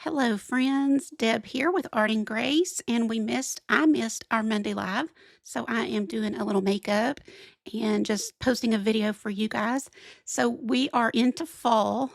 Hello, friends. Deb here with Art and Grace, and I missed our Monday live, so I am doing a little makeup and just posting a video for you guys. So we are into fall,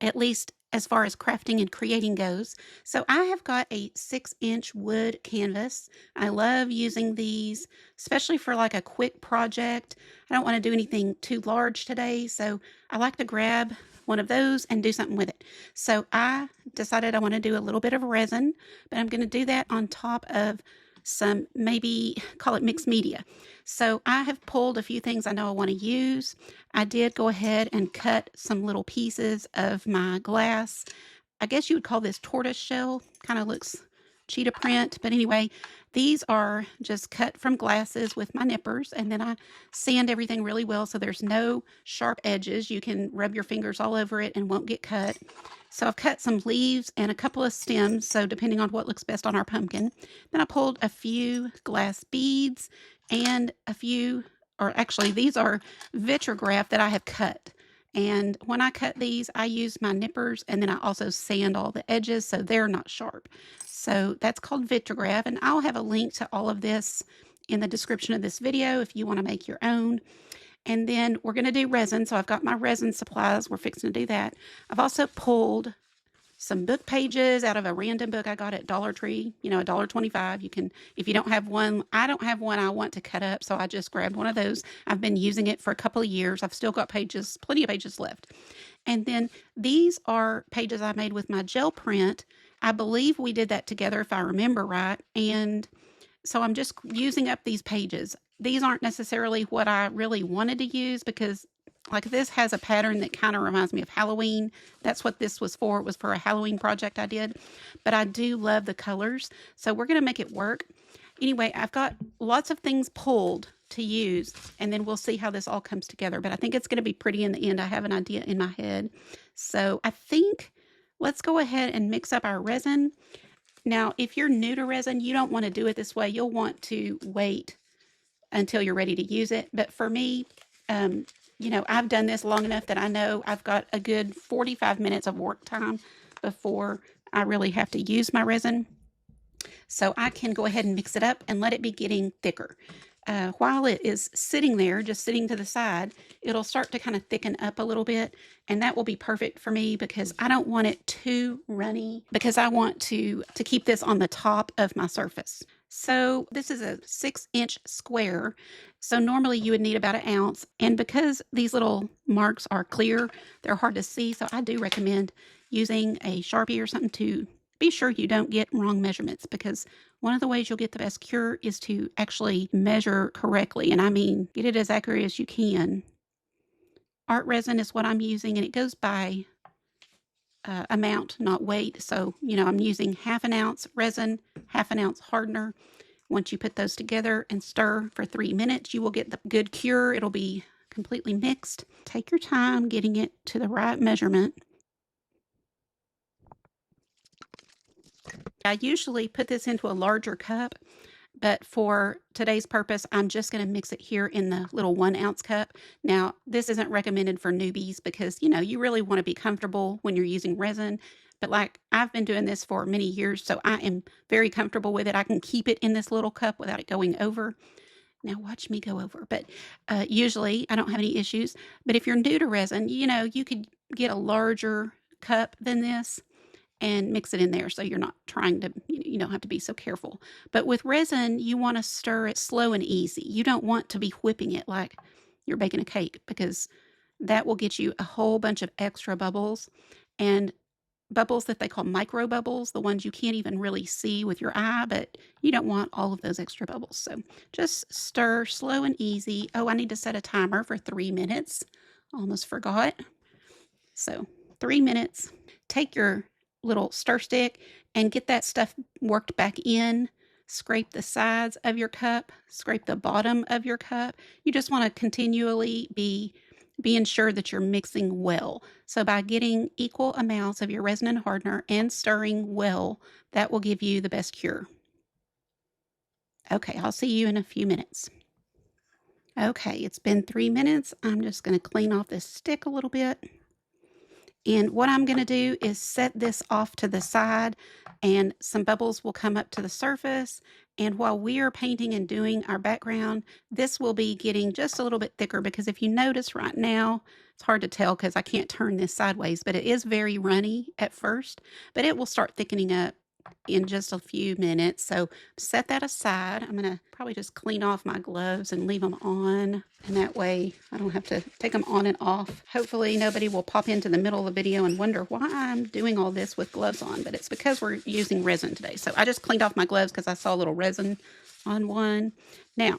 at least as far as crafting and creating goes. So I have got a 6-inch wood canvas. I love using these, especially for like a quick project. I don't want to do anything too large today, so I like to grab one of those and do something with it. So I decided I want to do a little bit of resin, but I'm going to do that on top of some, maybe call it mixed media. So I have pulled a few things I know I want to use. I did go ahead and cut some little pieces of my glass. I guess you would call this tortoise shell. Kind of looks cheetah print, but anyway, these are just cut from glasses with my nippers, and then I sand everything really well so there's no sharp edges. You can rub your fingers all over it and won't get cut. So I've cut some leaves and a couple of stems, so depending on what looks best on our pumpkin. Then I pulled a few glass beads and a few, or actually these are vitrograph that I have cut. And when I cut these, I use my nippers, and then I also sand all the edges so they're not sharp. So that's called vitrograph, and I'll have a link to all of this in the description of this video if you want to make your own. And then we're going to do resin. So I've got my resin supplies. We're fixing to do that. I've also pulled some book pages out of a random book I got at Dollar Tree, $1.25. You can, if you don't have one, I don't have one I want to cut up, so I just grabbed one of those. I've been using it for a couple of years. I've still got pages, plenty of pages left. And then these are pages I made with my gel print. I believe we did that together if I remember right. And so I'm just using up these pages. These aren't necessarily what I really wanted to use because like this has a pattern that kind of reminds me of Halloween. That's what this was for. It was for a Halloween project I did. But I do love the colors. So we're going to make it work. Anyway, I've got lots of things pulled to use, and then we'll see how this all comes together. But I think it's going to be pretty in the end. I have an idea in my head. So I think let's go ahead and mix up our resin. Now, if you're new to resin, you don't want to do it this way. You'll want to wait until you're ready to use it. But for me, I've done this long enough that I know I've got a good 45 minutes of work time before I really have to use my resin. So I can go ahead and mix it up and let it be getting thicker. While it is sitting there, just sitting to the side, it'll start to kind of thicken up a little bit. And that will be perfect for me because I don't want it too runny because I want to keep this on the top of my surface. So this is a 6-inch square. So normally you would need about 1 ounce. And because these little marks are clear, they're hard to see. So I do recommend using a Sharpie or something to be sure you don't get wrong measurements, because one of the ways you'll get the best cure is to actually measure correctly. And I mean, get it as accurate as you can. Art resin is what I'm using, and it goes by amount, not weight. So, I'm using 1/2 ounce resin, 1/2 ounce hardener. Once you put those together and stir for 3 minutes, you will get the good cure. It'll be completely mixed. Take your time getting it to the right measurement. I usually put this into a larger cup, but for today's purpose, I'm just going to mix it here in the little 1 ounce cup. Now, this isn't recommended for newbies because, you really want to be comfortable when you're using resin. But like I've been doing this for many years, so I am very comfortable with it. I can keep it in this little cup without it going over. Now watch me go over, but usually I don't have any issues. But if you're new to resin, you could get a larger cup than this and mix it in there so you're not trying to, you don't have to be so careful. But with resin, you want to stir it slow and easy. You don't want to be whipping it like you're baking a cake because that will get you a whole bunch of extra bubbles, and bubbles that they call micro bubbles, the ones you can't even really see with your eye, but you don't want all of those extra bubbles. So just stir slow and easy. Oh, I need to set a timer for 3 minutes. Almost forgot. So 3 minutes. Take your little stir stick and get that stuff worked back in. Scrape the sides of your cup, scrape the bottom of your cup. You just want to continually be ensured that you're mixing well. So by getting equal amounts of your resin and hardener and stirring well, that will give you the best cure. Okay, I'll see you in a few minutes. Okay, it's been 3 minutes. I'm just going to clean off this stick a little bit. And what I'm going to do is set this off to the side, and some bubbles will come up to the surface. And while we are painting and doing our background, this will be getting just a little bit thicker, because if you notice right now, it's hard to tell because I can't turn this sideways, but it is very runny at first, but it will start thickening up in just a few minutes. So set that aside. I'm going to probably just clean off my gloves and leave them on, and that way I don't have to take them on and off. Hopefully nobody will pop into the middle of the video and wonder why I'm doing all this with gloves on, but it's because we're using resin today. So I just cleaned off my gloves because I saw a little resin on one. Now,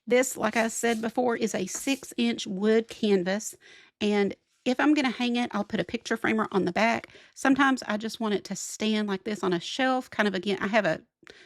this, like I said before, is a 6-inch wood canvas, and if I'm going to hang it, I'll put a picture framer on the back. Sometimes I just want it to stand like this on a shelf. Kind of, again, I have a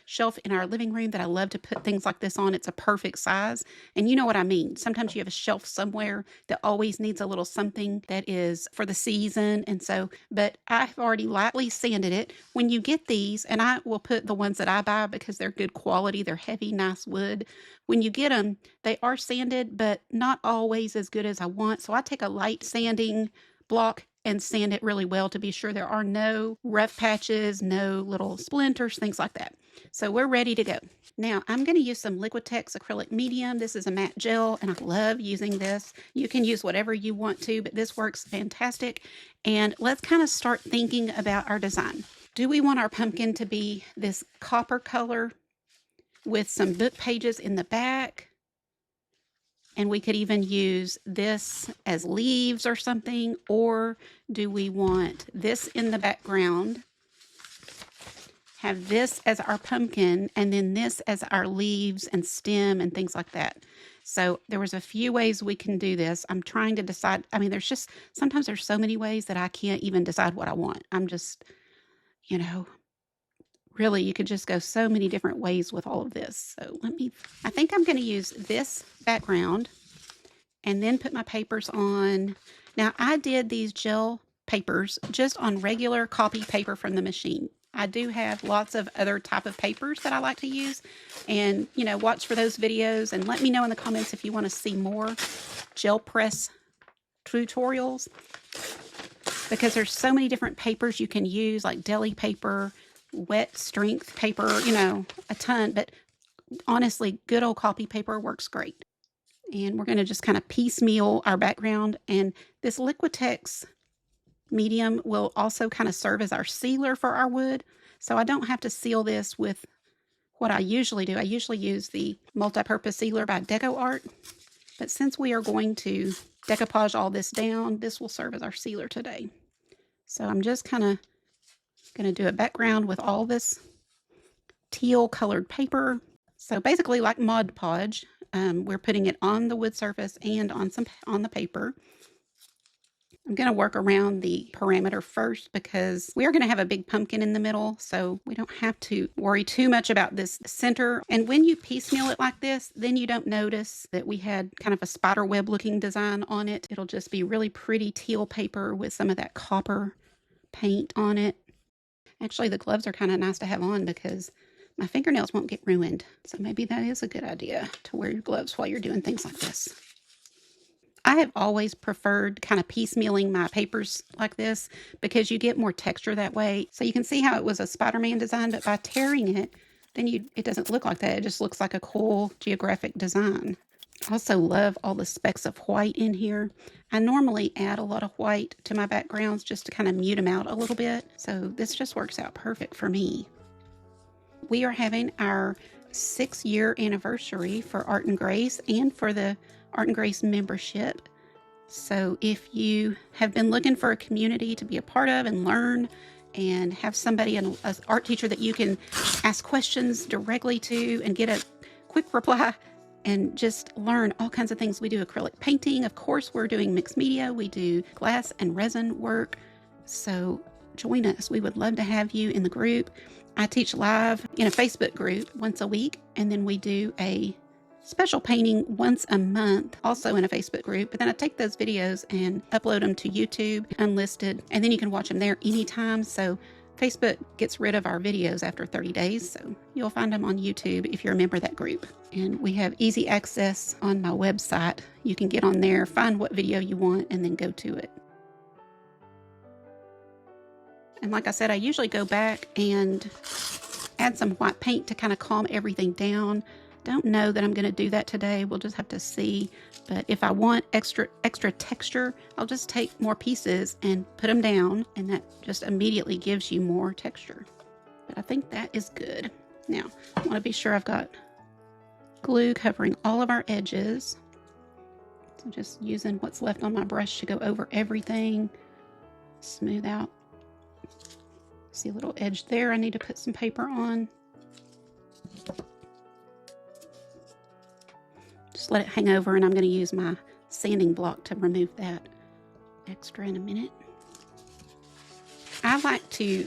shelf in our living room that I love to put things like this on. It's a perfect size. And you know what I mean. Sometimes you have a shelf somewhere that always needs a little something that is for the season. And so, but I've already lightly sanded it. When you get these, and I will put the ones that I buy because they're good quality, they're heavy, nice wood. When you get them, they are sanded, but not always as good as I want. So I take a light sanding block and sand it really well to be sure there are no rough patches, no little splinters, things like that. So we're ready to go. Now I'm going to use some Liquitex acrylic medium. This is a matte gel, and I love using this. You can use whatever you want to, but this works fantastic. And let's kind of start thinking about our design. Do we want our pumpkin to be this copper color with some book pages in the back? And we could even use this as leaves or something. Or do we want this in the background, have this as our pumpkin, and then this as our leaves and stem and things like that? So there was a few ways we can do this. I'm trying to decide. I mean, there's just, sometimes there's so many ways that I can't even decide what I want. I'm just, really, you could just go so many different ways with all of this. So I think I'm going to use this background and then put my papers on. Now, I did these gel papers just on regular copy paper from the machine. I do have lots of other type of papers that I like to use, and, watch for those videos and let me know in the comments if you want to see more gel press tutorials, because there's so many different papers you can use, like deli paper, wet strength paper, a ton. But honestly, good old copy paper works great. And we're going to just kind of piecemeal our background. And this Liquitex medium will also kind of serve as our sealer for our wood. So I don't have to seal this with what I usually do. I usually use the multi-purpose sealer by DecoArt. But since we are going to decoupage all this down, this will serve as our sealer today. So I'm just kind of going to do a background with all this teal colored paper. So basically like Mod Podge, we're putting it on the wood surface and on the paper. I'm going to work around the perimeter first because we are going to have a big pumpkin in the middle, so we don't have to worry too much about this center. And when you piecemeal it like this, then you don't notice that we had kind of a spider web looking design on it. It'll just be really pretty teal paper with some of that copper paint on it. Actually, the gloves are kind of nice to have on because my fingernails won't get ruined. So maybe that is a good idea to wear your gloves while you're doing things like this. I have always preferred kind of piecemealing my papers like this because you get more texture that way. So you can see how it was a Spider-Man design, but by tearing it, then it doesn't look like that. It just looks like a cool geographic design. I also love all the specks of white in here. I normally add a lot of white to my backgrounds just to kind of mute them out a little bit. So this just works out perfect for me. We are having our 6-year anniversary for Art and Grace and for the Art and Grace membership. So if you have been looking for a community to be a part of and learn and have somebody, an art teacher that you can ask questions directly to and get a quick reply and just learn all kinds of things. We do acrylic painting. Of course, we're doing mixed media. We do glass and resin work. So join us. We would love to have you in the group. I teach live in a Facebook group once a week, and then we do a special painting once a month, also in a Facebook group. But then I take those videos and upload them to YouTube unlisted, and then you can watch them there anytime. So Facebook gets rid of our videos after 30 days, so you'll find them on YouTube if you're a member of that group. And we have easy access on my website. You can get on there, find what video you want, and then go to it. And like I said, I usually go back and add some white paint to kind of calm everything down. Don't know that I'm going to do that today. We'll just have to see. But if I want extra texture, I'll just take more pieces and put them down, and that just immediately gives you more texture. But I think that is good. Now, I want to be sure I've got glue covering all of our edges. So just using what's left on my brush to go over everything. Smooth out. See a little edge there I need to put some paper on. Just let it hang over, and I'm going to use my sanding block to remove that extra in a minute. I like to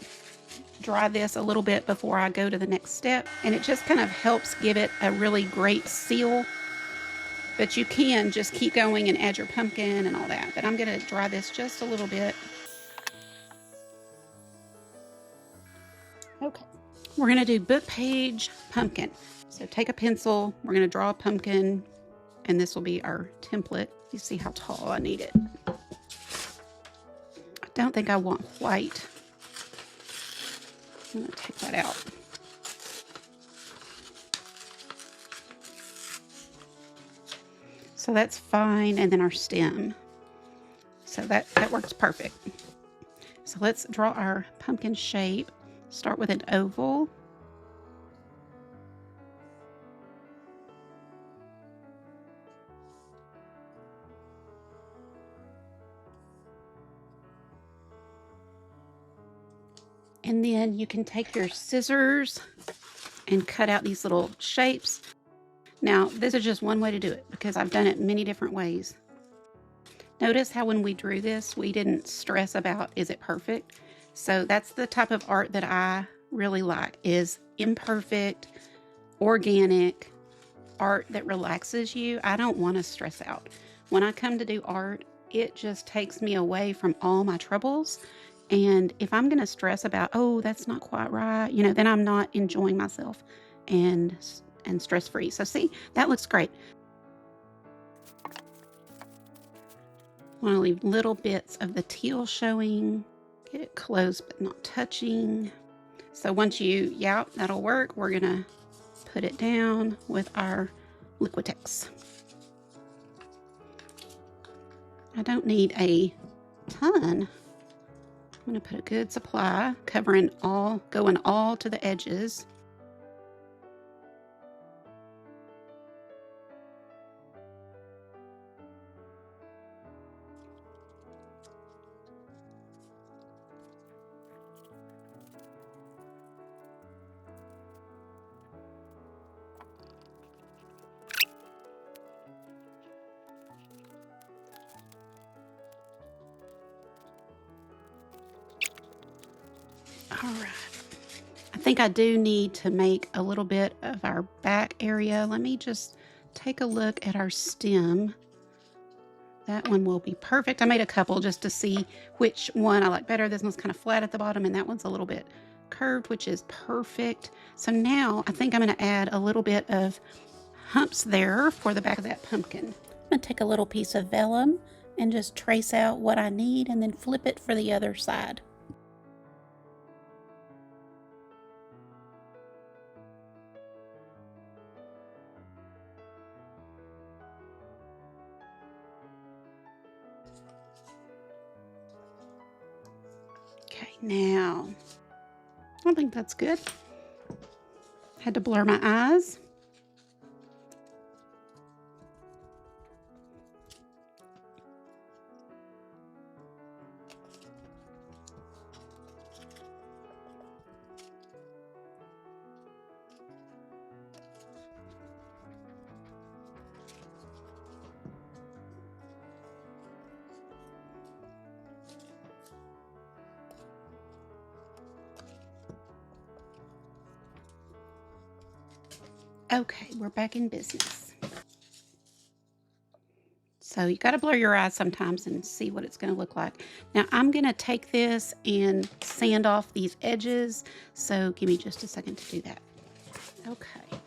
dry this a little bit before I go to the next step, and it just kind of helps give it a really great seal. But you can just keep going and add your pumpkin and all that. But I'm going to dry this just a little bit. Okay, we're going to do book page pumpkin. So take a pencil, we're going to draw a pumpkin, and this will be our template. You see how tall I need it. I don't think I want white. I'm going to take that out. So that's fine, and then our stem. So that works perfect. So let's draw our pumpkin shape. Start with an oval. And then you can take your scissors and cut out these little shapes. Now, this is just one way to do it because I've done it many different ways. Notice how when we drew this, we didn't stress about, is it perfect? So that's the type of art that I really like, is imperfect, organic, art that relaxes you. I don't want to stress out. When I come to do art, it just takes me away from all my troubles. And if I'm going to stress about, oh, that's not quite right, you know, then I'm not enjoying myself and stress-free. So see, that looks great. I want to leave little bits of the teal showing. Get it close but not touching. So once that'll work. We're going to put it down with our Liquitex. I don't need a ton. I'm going to put a good supply, going all to the edges. All right. I think I do need to make a little bit of our back area. Let me just take a look at our stem. That one will be perfect. I made a couple just to see which one I like better. This one's kind of flat at the bottom, and that one's a little bit curved, which is perfect. So now I think I'm going to add a little bit of humps there for the back of that pumpkin. I'm going to take a little piece of vellum and just trace out what I need and then flip it for the other side. Okay, now I think that's good. Had to blur my eyes. Okay, we're back in business. So you got to blur your eyes sometimes and see what it's going to look like. Now I'm going to take this and sand off these edges. So give me just a second to do that. Okay,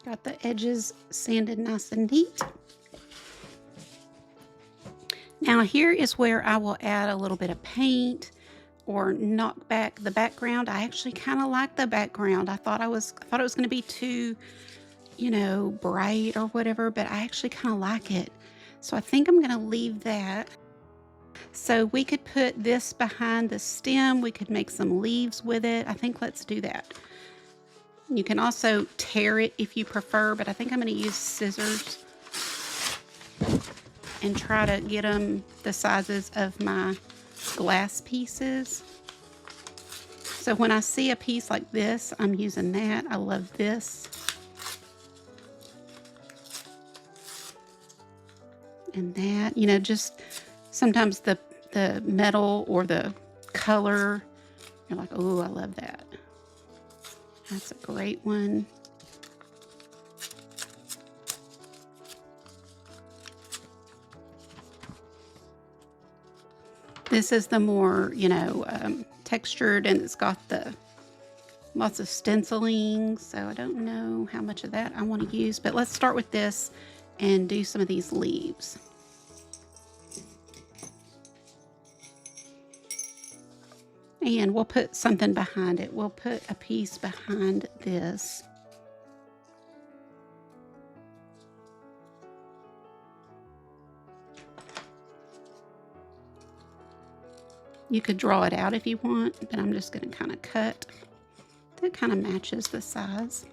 got the edges sanded nice and neat. Now here is where I will add a little bit of paint. or knock back the background. I actually kind of like the background. I thought it was going to be too, you know, bright or whatever, but I actually kind of like it. So I think I'm going to leave that. So we could put this behind the stem. We could make some leaves with it. I think let's do that. You can also tear it if you prefer, but I think I'm going to use scissors and try to get them the sizes of my glass pieces. So when I see a piece like this, I'm using that. I love this. And that, you know, just sometimes the metal or the color, you're like, oh, I love that. That's a great one. This is the more, you know, textured, and it's got the lots of stenciling, so I don't know how much of that I want to use, but let's start with this and do some of these leaves. And we'll put something behind it. We'll put a piece behind this. You could draw it out if you want, but I'm just going to kind of cut. That kind of matches the size.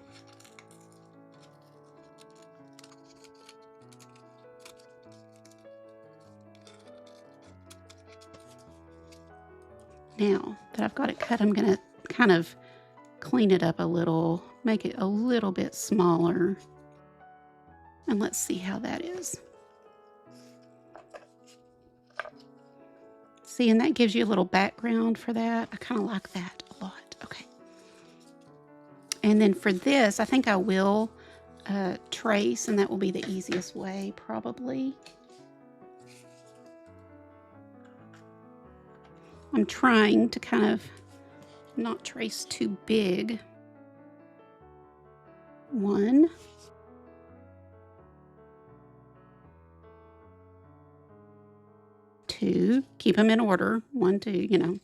Now that I've got it cut, I'm going to kind of clean it up a little, make it a little bit smaller. And let's see how that is. See, and that gives you a little background for that. I kind of like that a lot. Okay. And then for this, I think I will trace, and that will be the easiest way, probably. I'm trying to kind of not trace too big. 1, 2, keep them in order. 1, 2, you know.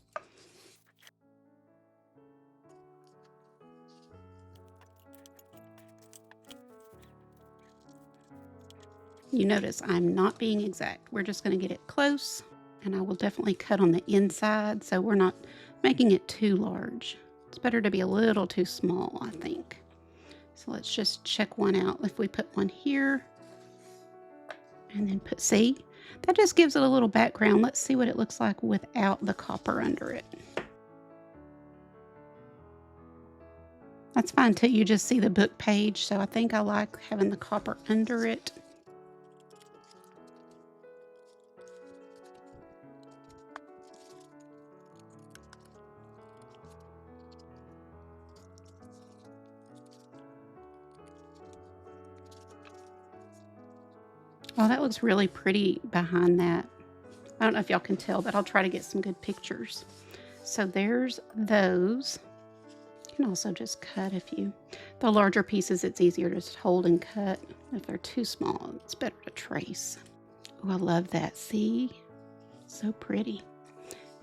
You notice I'm not being exact. We're just going to get it close, and I will definitely cut on the inside, so we're not making it too large. It's better to be a little too small, I think. So let's just check one out. If we put one here, and then put, see, that just gives it a little background. Let's see what it looks like without the copper under it. That's fine too. You just see the book page, so I think I like having the copper under it. Oh, that looks really pretty behind that. I don't know if y'all can tell, but I'll try to get some good pictures. So there's those. You can also just cut if you, the larger pieces, it's easier to just hold and cut. If they're too small, it's better to trace. Oh, I love that. See? So pretty.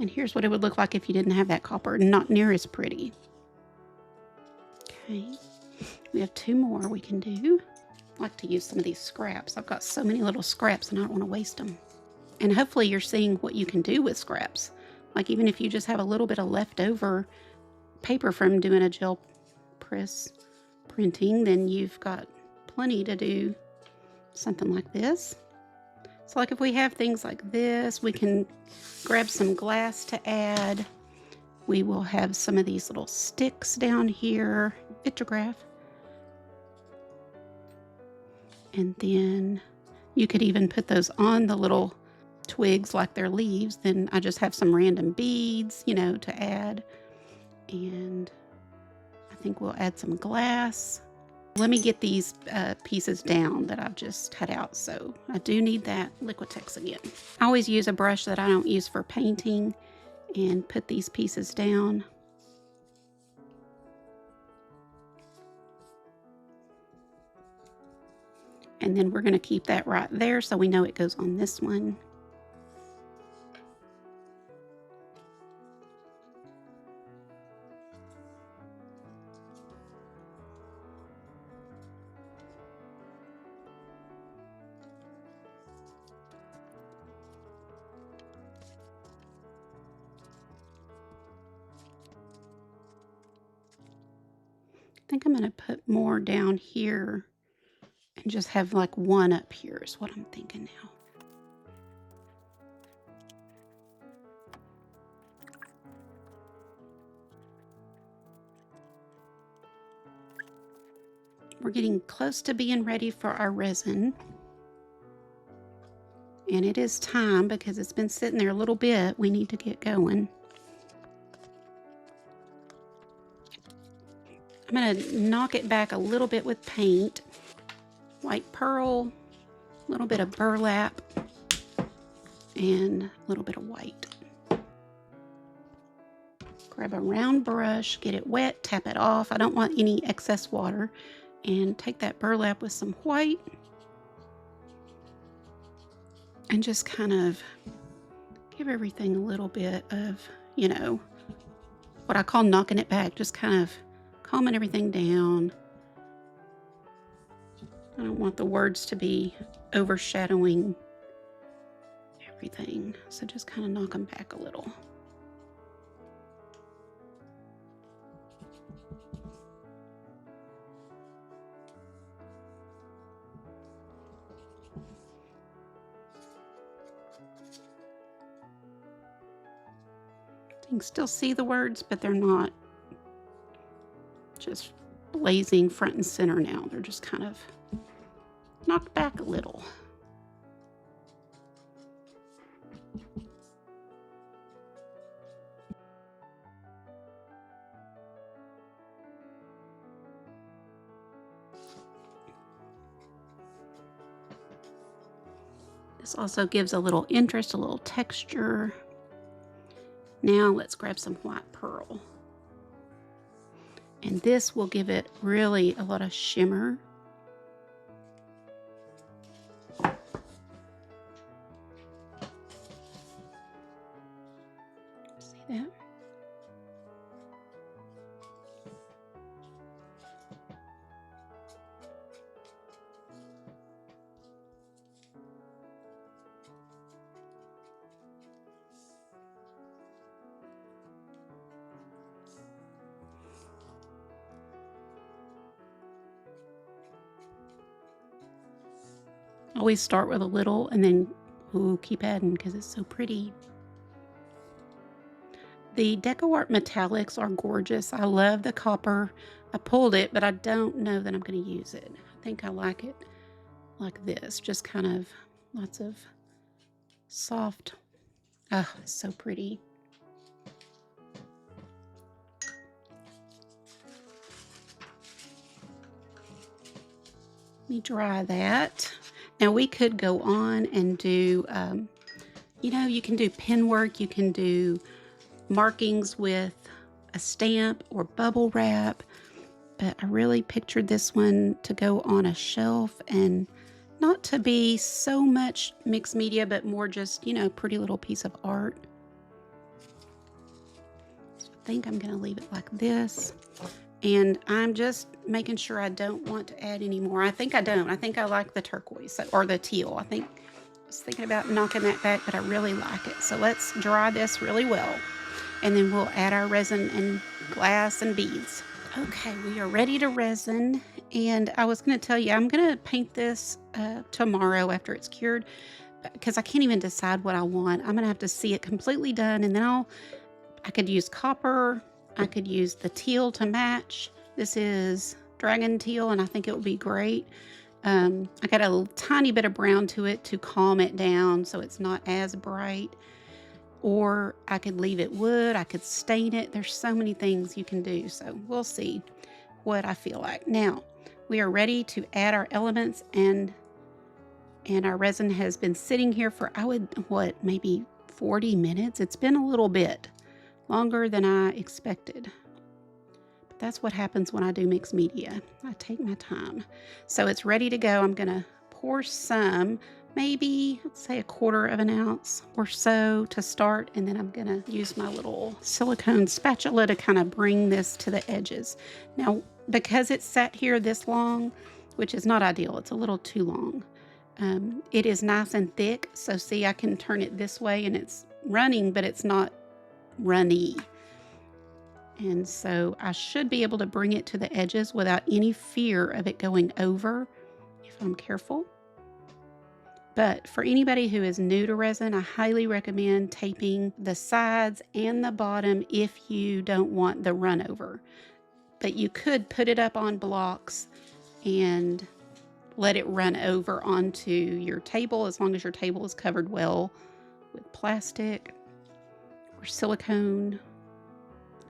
And here's what it would look like if you didn't have that copper. Not near as pretty. Okay. We have 2 more we can do. I like to use some of these scraps. I've got so many little scraps and I don't want to waste them. And hopefully you're seeing what you can do with scraps. Like even if you just have a little bit of leftover paper from doing a gel press printing, then you've got plenty to do something like this. So like if we have things like this, we can grab some glass to add. We will have some of these little sticks down here, vitrograph. And then you could even put those on the little twigs like they're leaves. Then I just have some random beads, you know, to add. And I think we'll add some glass. Let me get these pieces down that I've just cut out. So I do need that Liquitex again. I always use a brush that I don't use for painting and put these pieces down. And then we're going to keep that right there so we know it goes on this one. think I'm going to put more down here and just have like one up here is what I'm thinking now. We're getting close to being ready for our resin. And it is time because it's been sitting there a little bit. We need to get going. I'm going to knock it back a little bit with paint. White pearl, a little bit of burlap, and a little bit of white. Grab a round brush, get it wet, tap it off. I don't want any excess water. And take that burlap with some white and just kind of give everything a little bit of, you know, what I call knocking it back, just kind of calming everything down. I don't want the words to be overshadowing everything, so just kind of knock them back a little. You can still see the words, but they're not just blazing front and center now. They're just kind of knocked back a little. This also gives a little interest, a little texture. Now let's grab some white pearl. And this will give it really a lot of shimmer. See that? Always start with a little and then keep adding because it's so pretty. The Deco metallics are gorgeous. I love the copper. I pulled it, but I don't know that I'm going to use it. I think I like it like this, just kind of lots of soft. Oh, it's so pretty. Let me dry that. Now we could go on and do, you know, you can do pen work, you can do markings with a stamp or bubble wrap, but I really pictured this one to go on a shelf and not to be so much mixed media, but more just, you know, pretty little piece of art. So I think I'm going to leave it like this. And I'm just making sure I don't want to add any more. I think I don't. I think I like the turquoise or the teal. I was thinking about knocking that back, but I really like it. So let's dry this really well. And then we'll add our resin and glass and beads. Okay, we are ready to resin. And I was going to tell you, I'm going to paint this tomorrow after it's cured because I can't even decide what I want. I'm going to have to see it completely done. And then I could use copper. I could use the teal to match. This is dragon teal, and I think it would be great. I got a tiny bit of brown to it to calm it down so it's not as bright. Or I could leave it wood. I could stain it. There's so many things you can do. So we'll see what I feel like. Now, we are ready to add our elements, and our resin has been sitting here for, maybe 40 minutes? It's been a little bit. Longer than I expected. But that's what happens when I do mixed media. I take my time. So it's ready to go. I'm going to pour some, maybe, let's say 1/4 ounce or so to start. And then I'm going to use my little silicone spatula to kind of bring this to the edges. Now, because it's sat here this long, which is not ideal, it's a little too long. It is nice and thick. So see, I can turn it this way and it's running, but it's not runny. And so I should be able to bring it to the edges without any fear of it going over if I'm careful. But for anybody who is new to resin, I highly recommend taping the sides and the bottom if you don't want the run over. But you could put it up on blocks and let it run over onto your table as long as your table is covered well with plastic or silicone,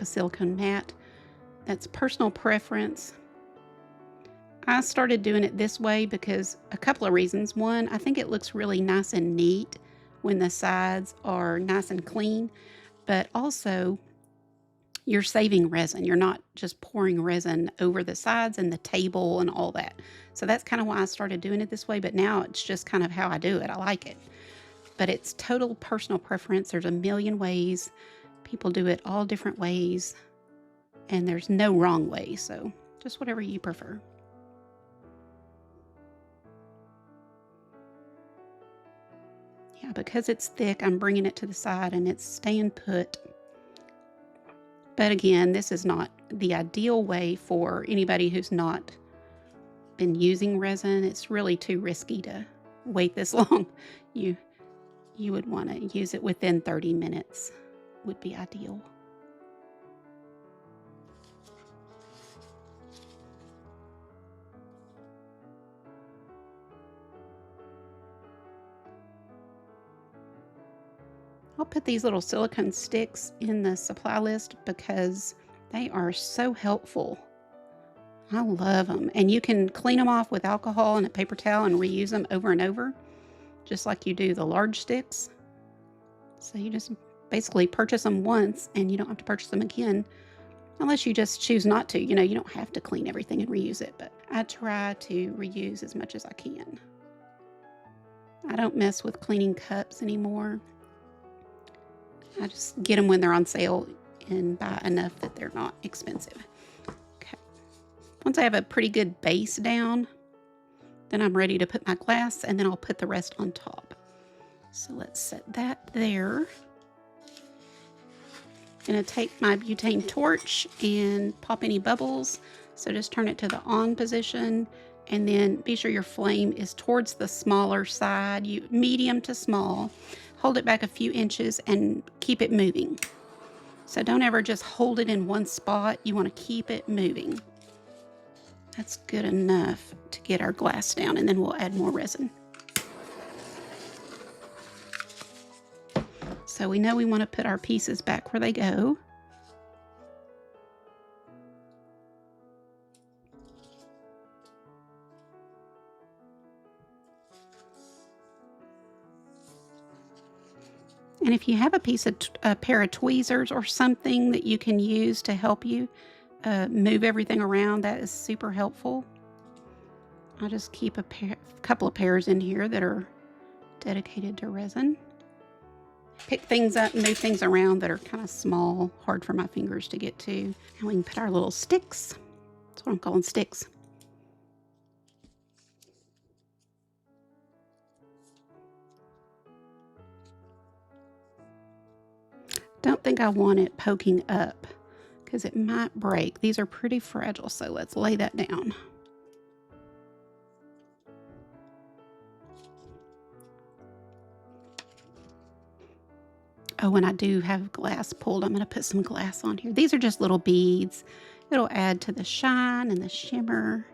a silicone mat. That's personal preference. I started doing it this way because a couple of reasons. One, I think it looks really nice and neat when the sides are nice and clean, but also you're saving resin. You're not just pouring resin over the sides and the table and all that. So that's kind of why I started doing it this way, but now it's just kind of how I do it. I like it. But it's total personal preference. There's a million ways. People do it all different ways, and there's no wrong way. So just whatever you prefer. Yeah, because it's thick, I'm bringing it to the side and it's staying put. But again, this is not the ideal way for anybody who's not been using resin. It's really too risky to wait this long. You would want to use it within 30 minutes would be ideal. I'll put these little silicone sticks in the supply list because they are so helpful. I love them. And you can clean them off with alcohol and a paper towel and reuse them over and over, just like you do the large sticks. So you just basically purchase them once and you don't have to purchase them again unless you just choose not to. You know, you don't have to clean everything and reuse it, but I try to reuse as much as I can. I don't mess with cleaning cups anymore. I just get them when they're on sale and buy enough that they're not expensive. Okay. Once I have a pretty good base down, then I'm ready to put my glass and then I'll put the rest on top. So let's set that there. I'm going to take my butane torch and pop any bubbles. So just turn it to the on position and then be sure your flame is towards the smaller side, medium to small. Hold it back a few inches and keep it moving. So don't ever just hold it in one spot. You want to keep it moving. That's good enough to get our glass down, and then we'll add more resin. So we know we want to put our pieces back where they go. And if you have a pair of tweezers or something that you can use to help you move everything around, that is super helpful. I'll just keep a couple of pairs in here that are dedicated to resin. Pick things up and move things around that are kind of small, hard for my fingers to get to. And we can put our little sticks. That's what I'm calling sticks. Don't think I want it poking up because it might break. These are pretty fragile, so let's lay that down. Oh, and I do have glass pulled. I'm going to put some glass on here. These are just little beads. It'll add to the shine and the shimmer.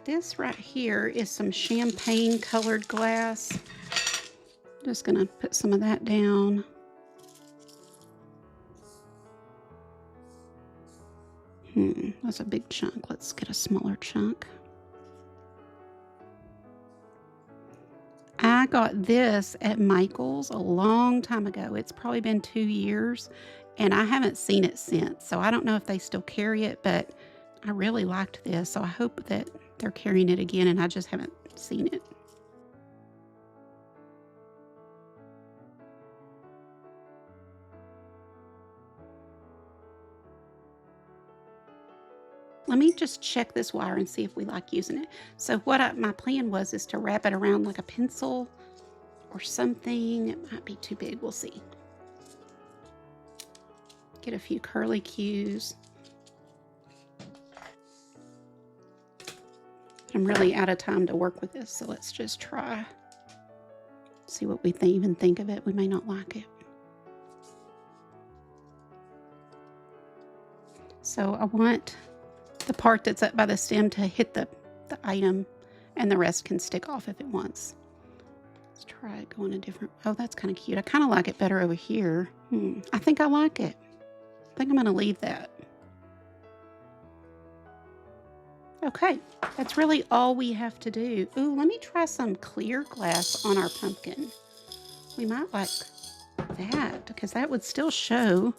This right here is some champagne colored glass. Just going to put some of that down. That's a big chunk. Let's get a smaller chunk. I got this at Michael's a long time ago. It's probably been 2 years, and I haven't seen it since. So I don't know if they still carry it, but I really liked this. So I hope that they're carrying it again, and I just haven't seen it. let me just check this wire and see if we like using it. So what my plan was is to wrap it around like a pencil or something. It might be too big, we'll see. Get a few curly cues. I'm really out of time to work with this, so let's just try. See what we even think of it. We may not like it. So I want the part that's up by the stem to hit the item, and the rest can stick off if it wants. Let's try it going a different. Oh, that's kind of cute. I kind of like it better over here. I think I like it. I think I'm going to leave that. Okay, that's really all we have to do. Ooh, let me try some clear glass on our pumpkin. We might like that because that would still show,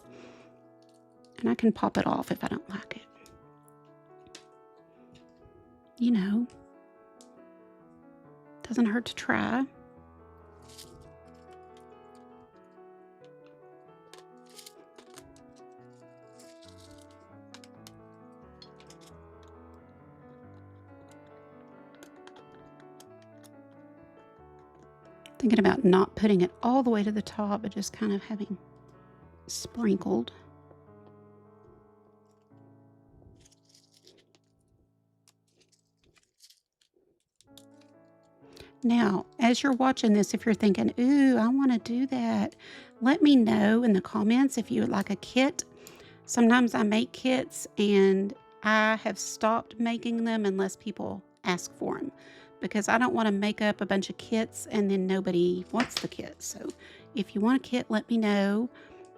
and I can pop it off if I don't like it. You know, doesn't hurt to try. Thinking about not putting it all the way to the top, but just kind of having sprinkled. Now, as you're watching this, if you're thinking, ooh, I want to do that, let me know in the comments if you would like a kit. Sometimes I make kits and I have stopped making them unless people ask for them, because I don't want to make up a bunch of kits and then nobody wants the kit. So if you want a kit, let me know.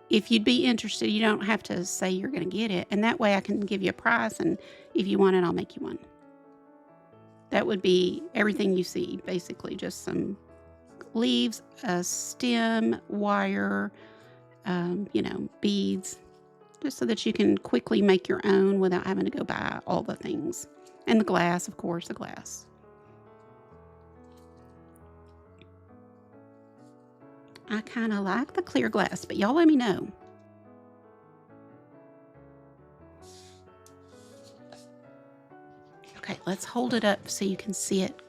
If you'd be interested, you don't have to say you're going to get it. And that way I can give you a price, and if you want it, I'll make you one. That would be everything you see, basically just some leaves, a stem, wire, you know, beads, just so that you can quickly make your own without having to go buy all the things. And the glass, of course, the glass. I kind of like the clear glass, but y'all let me know. Okay, let's hold it up so you can see it.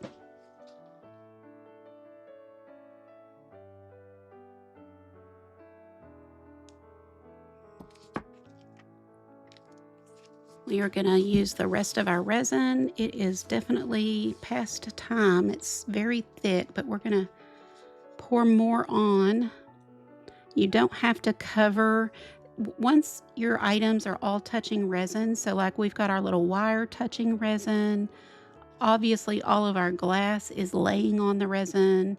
We are going to use the rest of our resin. It is definitely past time. It's very thick, but we're going to pour more on. You don't have to cover. Once your items are all touching resin, so like we've got our little wire touching resin, obviously all of our glass is laying on the resin.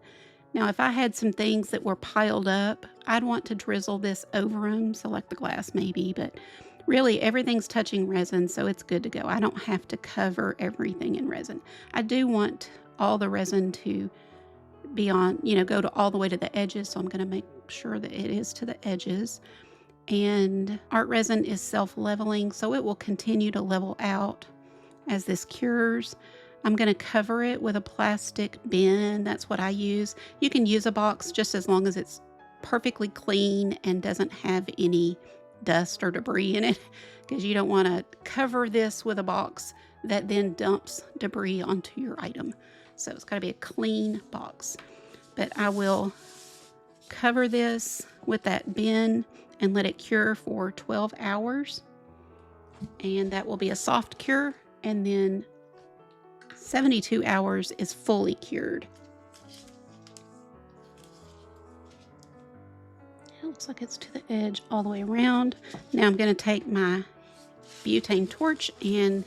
Now if I had some things that were piled up, I'd want to drizzle this over them, so like the glass maybe, but really everything's touching resin, so it's good to go. I don't have to cover everything in resin. I do want all the resin to be on, you know, go to all the way to the edges, so I'm going to make sure that it is to the edges. And art resin is self-leveling, so it will continue to level out as this cures. I'm going to cover it with a plastic bin. That's what I use. You can use a box just as long as it's perfectly clean and doesn't have any dust or debris in it, because you don't want to cover this with a box that then dumps debris onto your item. So it's got to be a clean box. But I will cover this with that bin and let it cure for 12 hours. And that will be a soft cure. And then 72 hours is fully cured. It looks like it's to the edge all the way around. Now I'm going to take my butane torch and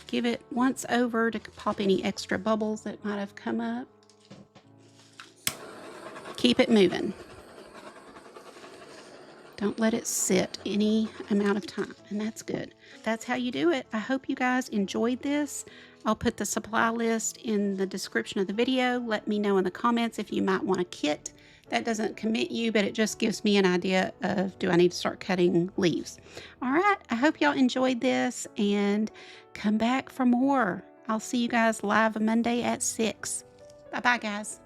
give it once over to pop any extra bubbles that might have come up. Keep it moving. Don't let it sit any amount of time, and that's good. That's how you do it. I hope you guys enjoyed this. I'll put the supply list in the description of the video. Let me know in the comments if you might want a kit. That doesn't commit you, but it just gives me an idea of, do I need to start cutting leaves? All right, I hope y'all enjoyed this, and come back for more. I'll see you guys live Monday at 6. Bye-bye, guys.